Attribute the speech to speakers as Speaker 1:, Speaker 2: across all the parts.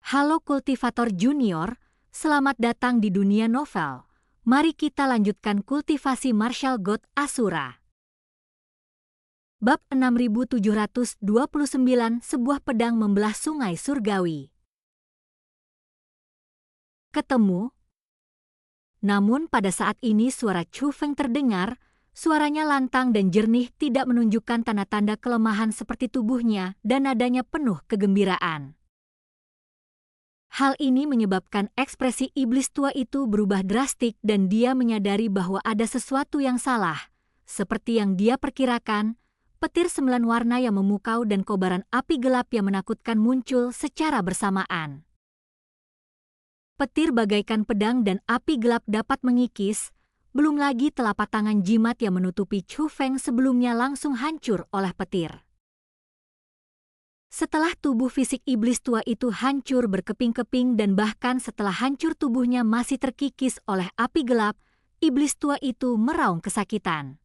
Speaker 1: Halo kultivator junior, selamat datang di dunia novel. Mari kita lanjutkan kultivasi martial god Asura. Bab 6729, sebuah pedang membelah sungai surgawi. Ketemu. Namun pada saat ini suara Chu Feng terdengar, suaranya lantang dan jernih, tidak menunjukkan tanda-tanda kelemahan seperti tubuhnya, dan nadanya penuh kegembiraan. Hal ini menyebabkan ekspresi iblis tua itu berubah drastik dan dia menyadari bahwa ada sesuatu yang salah. Seperti yang dia perkirakan, petir 9 warna yang memukau dan kobaran api gelap yang menakutkan muncul secara bersamaan. Petir bagaikan pedang dan api gelap dapat mengikis, belum lagi telapak tangan jimat yang menutupi Chu Feng sebelumnya langsung hancur oleh petir. Setelah tubuh fisik iblis tua itu hancur berkeping-keping dan bahkan setelah hancur tubuhnya masih terkikis oleh api gelap, iblis tua itu meraung kesakitan.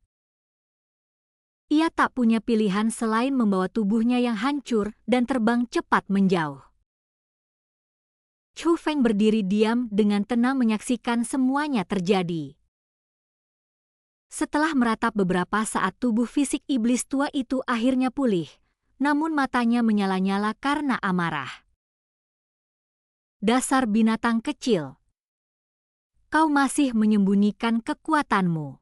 Speaker 1: Ia tak punya pilihan selain membawa tubuhnya yang hancur dan terbang cepat menjauh. Chu Feng berdiri diam dengan tenang menyaksikan semuanya terjadi. Setelah meratap beberapa saat, tubuh fisik iblis tua itu akhirnya pulih. Namun matanya menyala-nyala karena amarah. Dasar binatang kecil. Kau masih menyembunyikan kekuatanmu.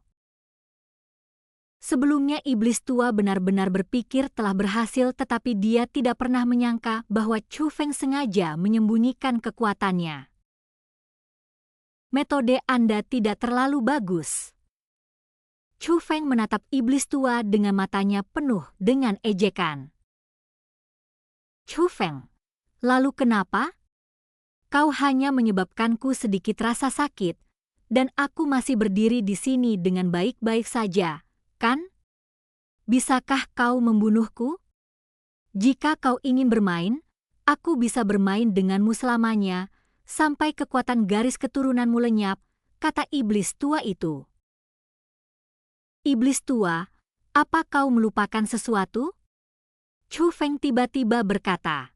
Speaker 1: Sebelumnya iblis tua benar-benar berpikir telah berhasil, tetapi dia tidak pernah menyangka bahwa Chu Feng sengaja menyembunyikan kekuatannya. Metode Anda tidak terlalu bagus. Chu Feng menatap iblis tua dengan matanya penuh dengan ejekan. Chu Feng, lalu kenapa? Kau hanya menyebabkanku sedikit rasa sakit, dan aku masih berdiri di sini dengan baik-baik saja, kan? Bisakah kau membunuhku? Jika kau ingin bermain, aku bisa bermain denganmu selamanya, sampai kekuatan garis keturunanmu lenyap, kata iblis tua itu. Iblis tua, apa kau melupakan sesuatu? Chu Feng tiba-tiba berkata.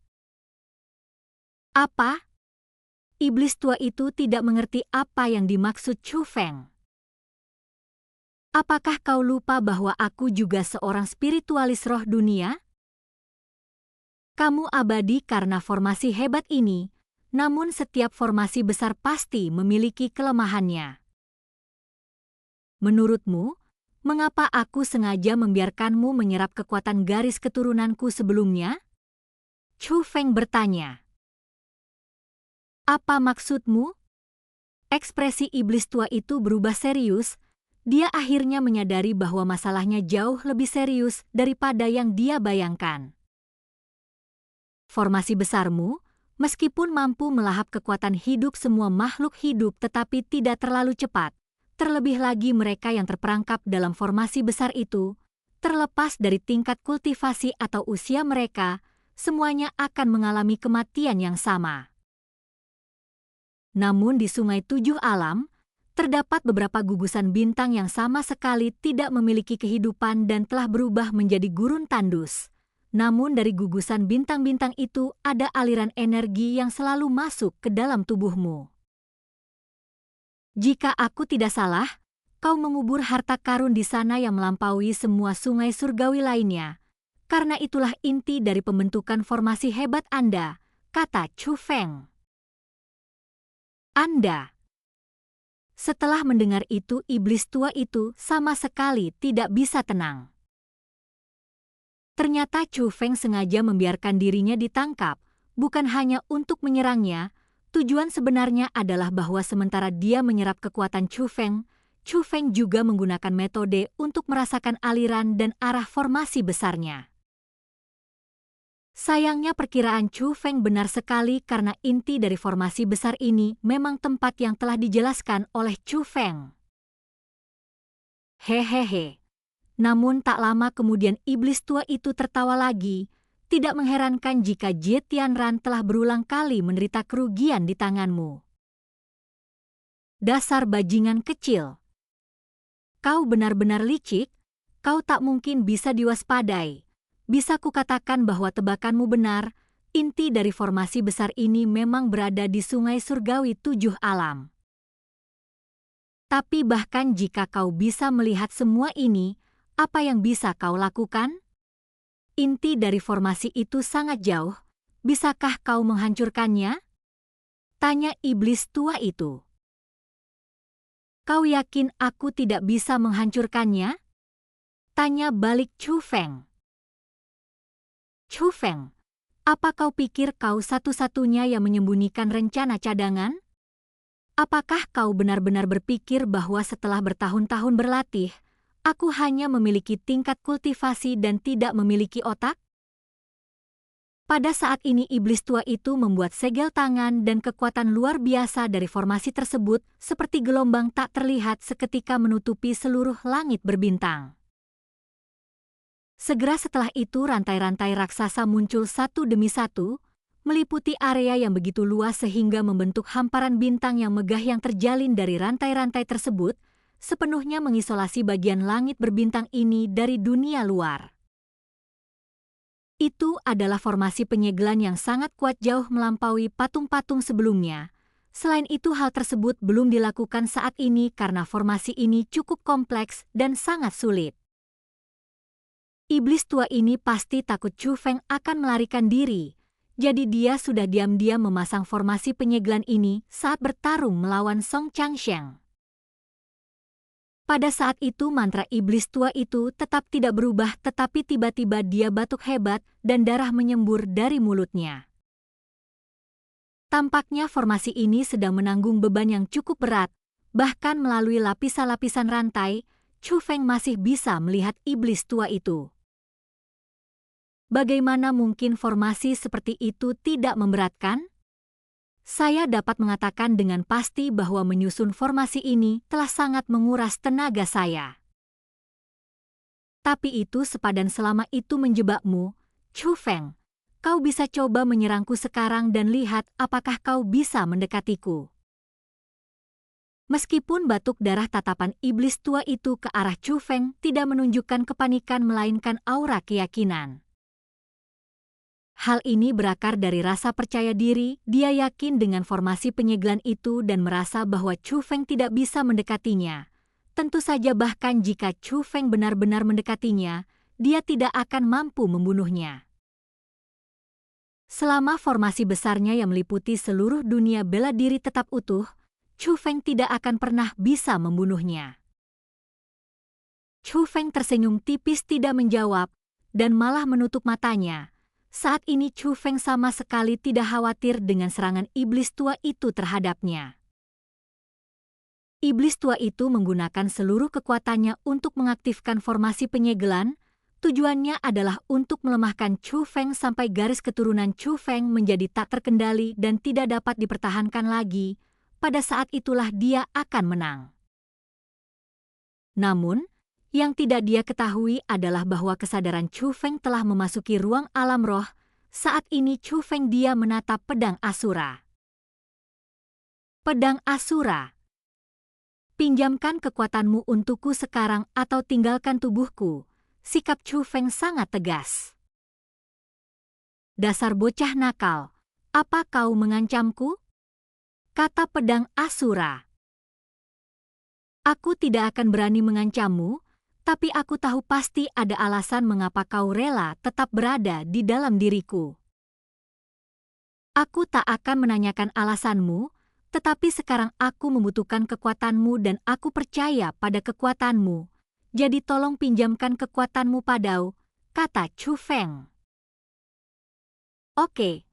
Speaker 1: Apa? Iblis tua itu tidak mengerti apa yang dimaksud Chu Feng. Apakah kau lupa bahwa aku juga seorang spiritualis roh dunia? Kamu abadi karena formasi hebat ini, namun setiap formasi besar pasti memiliki kelemahannya. Menurutmu, mengapa aku sengaja membiarkanmu menyerap kekuatan garis keturunanku sebelumnya? Chu Feng bertanya. Apa maksudmu? Ekspresi iblis tua itu berubah serius. Dia akhirnya menyadari bahwa masalahnya jauh lebih serius daripada yang dia bayangkan. Formasi besarmu, meskipun mampu melahap kekuatan hidup semua makhluk hidup, tetapi tidak terlalu cepat. Terlebih lagi mereka yang terperangkap dalam formasi besar itu, terlepas dari tingkat kultivasi atau usia mereka, semuanya akan mengalami kematian yang sama. Namun di Sungai Tujuh Alam, terdapat beberapa gugusan bintang yang sama sekali tidak memiliki kehidupan dan telah berubah menjadi gurun tandus. Namun dari gugusan bintang-bintang itu ada aliran energi yang selalu masuk ke dalam tubuhmu. Jika aku tidak salah, kau mengubur harta karun di sana yang melampaui semua sungai surgawi lainnya. Karena itulah inti dari pembentukan formasi hebat Anda, kata Chu Feng. Anda. Setelah mendengar itu, iblis tua itu sama sekali tidak bisa tenang. Ternyata Chu Feng sengaja membiarkan dirinya ditangkap, bukan hanya untuk menyerangnya. Tujuan sebenarnya adalah bahwa sementara dia menyerap kekuatan Chu Feng juga menggunakan metode untuk merasakan aliran dan arah formasi besarnya. Sayangnya perkiraan Chu Feng benar sekali karena inti dari formasi besar ini memang tempat yang telah dijelaskan oleh Chu Feng. Hehehe. Namun tak lama kemudian iblis tua itu tertawa lagi. Tidak mengherankan jika Jie Tianran telah berulang kali menderita kerugian di tanganmu. Dasar bajingan kecil. Kau benar-benar licik, kau tak mungkin bisa diwaspadai. Bisa kukatakan bahwa tebakanmu benar, Inti dari formasi besar ini memang berada di sungai surgawi 7 alam. Tapi bahkan jika kau bisa melihat semua ini, apa yang bisa kau lakukan? Inti dari formasi itu sangat jauh. Bisakah kau menghancurkannya? Tanya iblis tua itu. Kau yakin aku tidak bisa menghancurkannya? Tanya balik Chu Feng. Chu Feng, apa kau pikir kau satu-satunya yang menyembunyikan rencana cadangan? Apakah kau benar-benar berpikir bahwa setelah bertahun-tahun berlatih, aku hanya memiliki tingkat kultivasi dan tidak memiliki otak? Pada saat ini iblis tua itu membuat segel tangan dan kekuatan luar biasa dari formasi tersebut seperti gelombang tak terlihat seketika menutupi seluruh langit berbintang. Segera setelah itu rantai-rantai raksasa muncul satu demi satu, meliputi area yang begitu luas sehingga membentuk hamparan bintang yang megah yang terjalin dari rantai-rantai tersebut, sepenuhnya mengisolasi bagian langit berbintang ini dari dunia luar. Itu adalah formasi penyegelan yang sangat kuat jauh melampaui patung-patung sebelumnya. Selain itu hal tersebut belum dilakukan saat ini karena formasi ini cukup kompleks dan sangat sulit. Iblis tua ini pasti takut Chu Feng akan melarikan diri, jadi dia sudah diam-diam memasang formasi penyegelan ini saat bertarung melawan Song Changsheng. Pada saat itu mantra iblis tua itu tetap tidak berubah tetapi tiba-tiba dia batuk hebat dan darah menyembur dari mulutnya. Tampaknya formasi ini sedang menanggung beban yang cukup berat, bahkan melalui lapisan-lapisan rantai, Chu Feng masih bisa melihat iblis tua itu. Bagaimana mungkin formasi seperti itu tidak memberatkan? Saya dapat mengatakan dengan pasti bahwa menyusun formasi ini telah sangat menguras tenaga saya. Tapi itu sepadan selama itu menjebakmu, Chu Feng. Kau bisa coba menyerangku sekarang dan lihat apakah kau bisa mendekatiku. Meskipun batuk darah tatapan iblis tua itu ke arah Chu Feng tidak menunjukkan kepanikan melainkan aura keyakinan. Hal ini berakar dari rasa percaya diri, dia yakin dengan formasi penyegelan itu dan merasa bahwa Chu Feng tidak bisa mendekatinya. Tentu saja bahkan jika Chu Feng benar-benar mendekatinya, dia tidak akan mampu membunuhnya. Selama formasi besarnya yang meliputi seluruh dunia bela diri tetap utuh, Chu Feng tidak akan pernah bisa membunuhnya. Chu Feng tersenyum tipis tidak menjawab, dan malah menutup matanya. Saat ini Chu Feng sama sekali tidak khawatir dengan serangan iblis tua itu terhadapnya. Iblis tua itu menggunakan seluruh kekuatannya untuk mengaktifkan formasi penyegelan. Tujuannya adalah untuk melemahkan Chu Feng sampai garis keturunan Chu Feng menjadi tak terkendali dan tidak dapat dipertahankan lagi. Pada saat itulah dia akan menang. Namun, yang tidak dia ketahui adalah bahwa kesadaran Chu Feng telah memasuki ruang alam roh. Saat ini Chu Feng dia menatap pedang Asura. Pedang Asura. Pinjamkan kekuatanmu untukku sekarang atau tinggalkan tubuhku. Sikap Chu Feng sangat tegas. Dasar bocah nakal, apa kau mengancamku? Kata pedang Asura. Aku tidak akan berani mengancammu, tapi aku tahu pasti ada alasan mengapa kau rela tetap berada di dalam diriku. Aku tak akan menanyakan alasanmu, tetapi sekarang aku membutuhkan kekuatanmu dan aku percaya pada kekuatanmu. Jadi tolong pinjamkan kekuatanmu padaku, kata Chu Feng. Oke,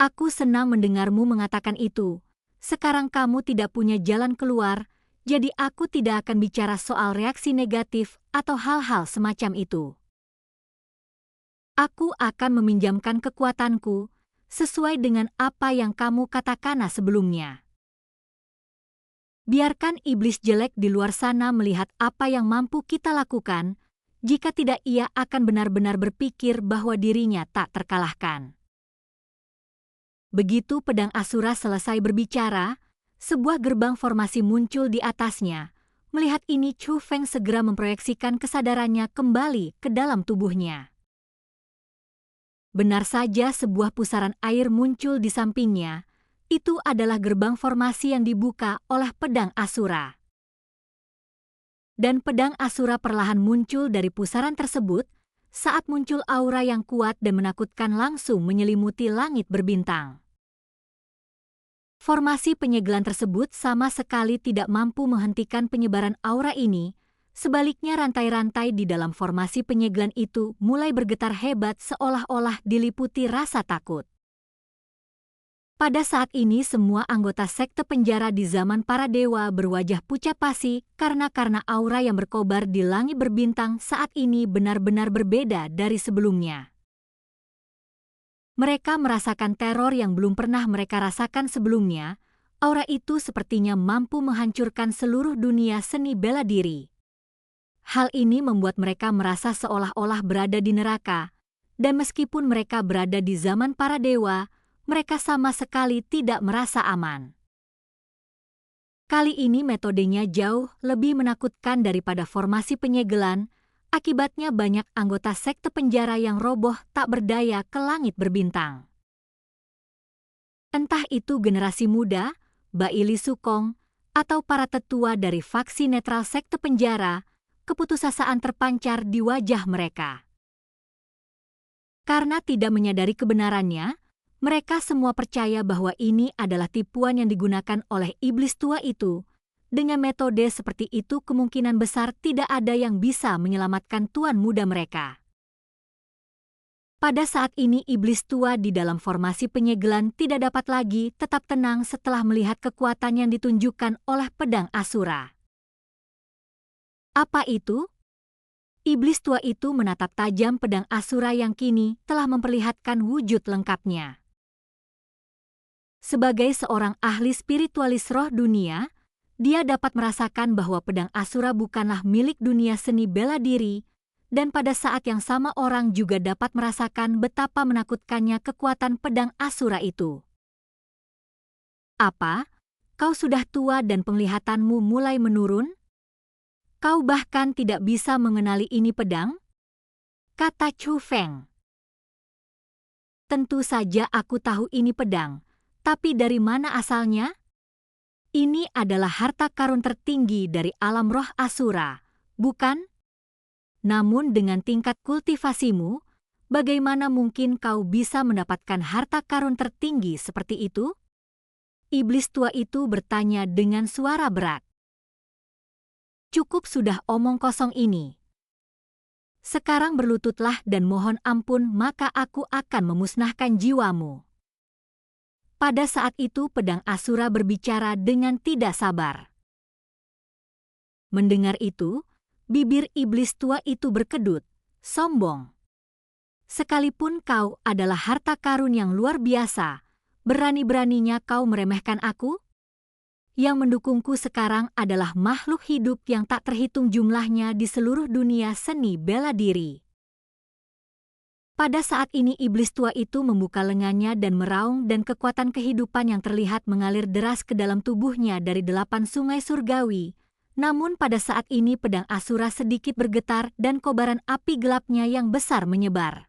Speaker 1: aku senang mendengarmu mengatakan itu. Sekarang kamu tidak punya jalan keluar, jadi aku tidak akan bicara soal reaksi negatif atau hal-hal semacam itu. Aku akan meminjamkan kekuatanku sesuai dengan apa yang kamu katakan sebelumnya. Biarkan iblis jelek di luar sana melihat apa yang mampu kita lakukan, jika tidak ia akan benar-benar berpikir bahwa dirinya tak terkalahkan. Begitu pedang Asura selesai berbicara, sebuah gerbang formasi muncul di atasnya. Melihat ini Chu Feng segera memproyeksikan kesadarannya kembali ke dalam tubuhnya. Benar saja sebuah pusaran air muncul di sampingnya. Itu adalah gerbang formasi yang dibuka oleh pedang Asura. Dan pedang Asura perlahan muncul dari pusaran tersebut saat muncul aura yang kuat dan menakutkan langsung menyelimuti langit berbintang. Formasi penyegelan tersebut sama sekali tidak mampu menghentikan penyebaran aura ini. Sebaliknya rantai-rantai di dalam formasi penyegelan itu mulai bergetar hebat seolah-olah diliputi rasa takut. Pada saat ini semua anggota sekte penjara di zaman para dewa berwajah pucat pasi karena aura yang berkobar di langit berbintang saat ini benar-benar berbeda dari sebelumnya. Mereka merasakan teror yang belum pernah mereka rasakan sebelumnya. Aura itu sepertinya mampu menghancurkan seluruh dunia seni bela diri. Hal ini membuat mereka merasa seolah-olah berada di neraka, dan meskipun mereka berada di zaman para dewa, mereka sama sekali tidak merasa aman. Kali ini metodenya jauh lebih menakutkan daripada formasi penyegelan, akibatnya banyak anggota sekte penjara yang roboh tak berdaya ke langit berbintang. Entah itu generasi muda, Baili Sukong, atau para tetua dari faksi netral sekte penjara, keputusasaan terpancar di wajah mereka. Karena tidak menyadari kebenarannya, mereka semua percaya bahwa ini adalah tipuan yang digunakan oleh iblis tua itu. Dengan metode seperti itu kemungkinan besar tidak ada yang bisa menyelamatkan tuan muda mereka. Pada saat ini iblis tua di dalam formasi penyegelan tidak dapat lagi tetap tenang setelah melihat kekuatan yang ditunjukkan oleh pedang Asura. Apa itu? Iblis tua itu menatap tajam pedang Asura yang kini telah memperlihatkan wujud lengkapnya. Sebagai seorang ahli spiritualis roh dunia, dia dapat merasakan bahwa pedang Asura bukanlah milik dunia seni bela diri, dan pada saat yang sama orang juga dapat merasakan betapa menakutkannya kekuatan pedang Asura itu. Apa? Kau sudah tua dan penglihatanmu mulai menurun? Kau bahkan tidak bisa mengenali ini pedang? Kata Chu Feng. Tentu saja aku tahu ini pedang, tapi dari mana asalnya? Ini adalah harta karun tertinggi dari alam roh Asura, bukan? Namun dengan tingkat kultivasimu, bagaimana mungkin kau bisa mendapatkan harta karun tertinggi seperti itu? Iblis tua itu bertanya dengan suara berat. Cukup sudah omong kosong ini. Sekarang berlututlah dan mohon ampun maka aku akan memusnahkan jiwamu. Pada saat itu pedang Asura berbicara dengan tidak sabar. Mendengar itu, bibir iblis tua itu berkedut, sombong. Sekalipun kau adalah harta karun yang luar biasa, berani-beraninya kau meremehkan aku? Yang mendukungku sekarang adalah makhluk hidup yang tak terhitung jumlahnya di seluruh dunia seni bela diri. Pada saat ini iblis tua itu membuka lengannya dan meraung dan kekuatan kehidupan yang terlihat mengalir deras ke dalam tubuhnya dari 8 sungai surgawi. Namun pada saat ini pedang Asura sedikit bergetar dan kobaran api gelapnya yang besar menyebar.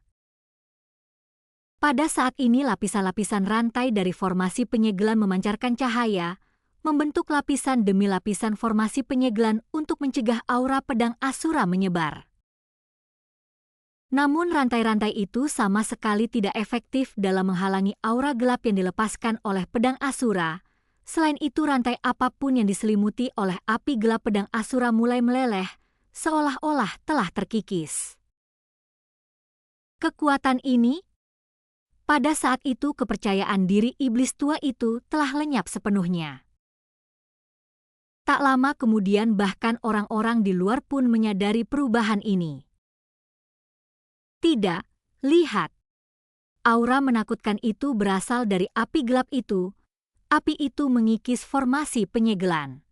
Speaker 1: Pada saat ini lapisan-lapisan rantai dari formasi penyegelan memancarkan cahaya, membentuk lapisan demi lapisan formasi penyegelan untuk mencegah aura pedang Asura menyebar. Namun rantai-rantai itu sama sekali tidak efektif dalam menghalangi aura gelap yang dilepaskan oleh pedang Asura. Selain itu rantai apapun yang diselimuti oleh api gelap pedang Asura mulai meleleh, seolah-olah telah terkikis. Kekuatan ini, pada saat itu kepercayaan diri iblis tua itu telah lenyap sepenuhnya. Tak lama kemudian bahkan orang-orang di luar pun menyadari perubahan ini. Tidak, lihat. Aura menakutkan itu berasal dari api gelap itu. Api itu mengikis formasi penyegelan.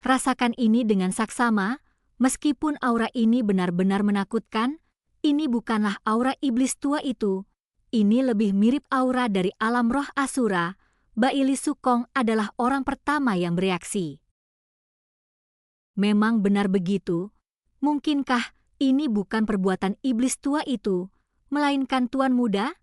Speaker 1: Rasakan ini dengan saksama, meskipun aura ini benar-benar menakutkan, ini bukanlah aura iblis tua itu. Ini lebih mirip aura dari alam roh Asura. Baili Sukong adalah orang pertama yang bereaksi. Memang benar begitu? Mungkinkah ini bukan perbuatan iblis tua itu? melainkan tuan muda?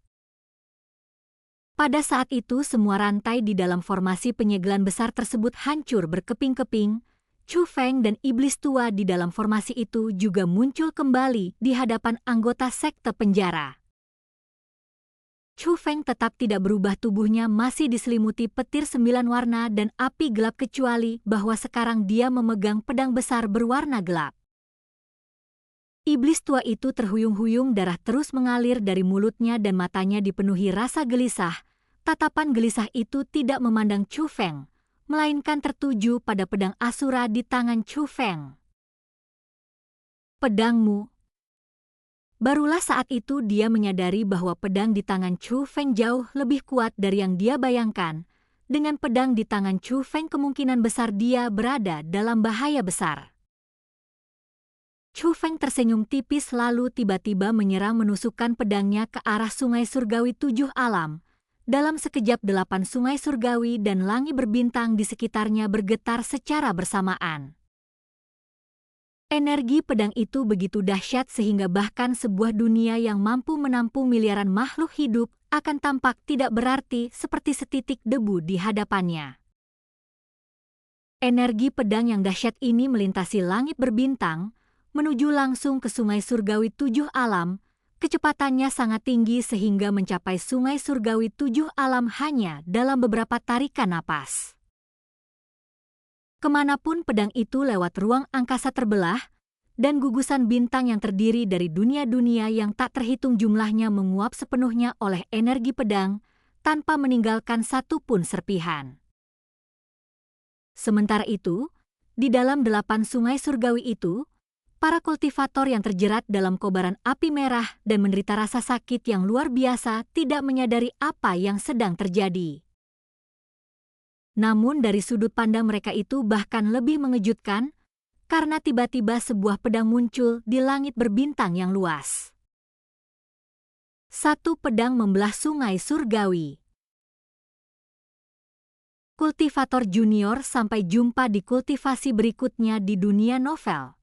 Speaker 1: Pada saat itu semua rantai di dalam formasi penyegelan besar tersebut hancur berkeping-keping. Chu Feng dan iblis tua di dalam formasi itu juga muncul kembali di hadapan anggota sekte penjara. Chu Feng tetap tidak berubah, tubuhnya masih diselimuti petir 9 warna dan api gelap kecuali bahwa sekarang dia memegang pedang besar berwarna gelap. Iblis tua itu terhuyung-huyung, darah terus mengalir dari mulutnya dan matanya dipenuhi rasa gelisah. Tatapan gelisah itu tidak memandang Chu Feng, melainkan tertuju pada pedang Asura di tangan Chu Feng. Pedangmu. Barulah saat itu dia menyadari bahwa pedang di tangan Chu Feng jauh lebih kuat dari yang dia bayangkan. Dengan pedang di tangan Chu Feng kemungkinan besar dia berada dalam bahaya besar. Chu Feng tersenyum tipis lalu tiba-tiba menyerang, menusukkan pedangnya ke arah sungai surgawi 7 alam. Dalam sekejap 8 sungai surgawi dan langit berbintang di sekitarnya bergetar secara bersamaan. Energi pedang itu begitu dahsyat sehingga bahkan sebuah dunia yang mampu menampung miliaran makhluk hidup akan tampak tidak berarti seperti setitik debu di hadapannya. Energi pedang yang dahsyat ini melintasi langit berbintang, menuju langsung ke sungai surgawi 7 alam. Kecepatannya sangat tinggi sehingga mencapai sungai surgawi 7 alam hanya dalam beberapa tarikan napas. Kemanapun pedang itu lewat, ruang angkasa terbelah, dan gugusan bintang yang terdiri dari dunia-dunia yang tak terhitung jumlahnya menguap sepenuhnya oleh energi pedang, tanpa meninggalkan satu pun serpihan. Sementara itu, di dalam 8 sungai surgawi itu, para kultivator yang terjerat dalam kobaran api merah dan menderita rasa sakit yang luar biasa tidak menyadari apa yang sedang terjadi. Namun dari sudut pandang mereka itu bahkan lebih mengejutkan, karena tiba-tiba sebuah pedang muncul di langit berbintang yang luas. Satu pedang membelah sungai surgawi. Kultivator junior, sampai jumpa di kultivasi berikutnya di dunia novel.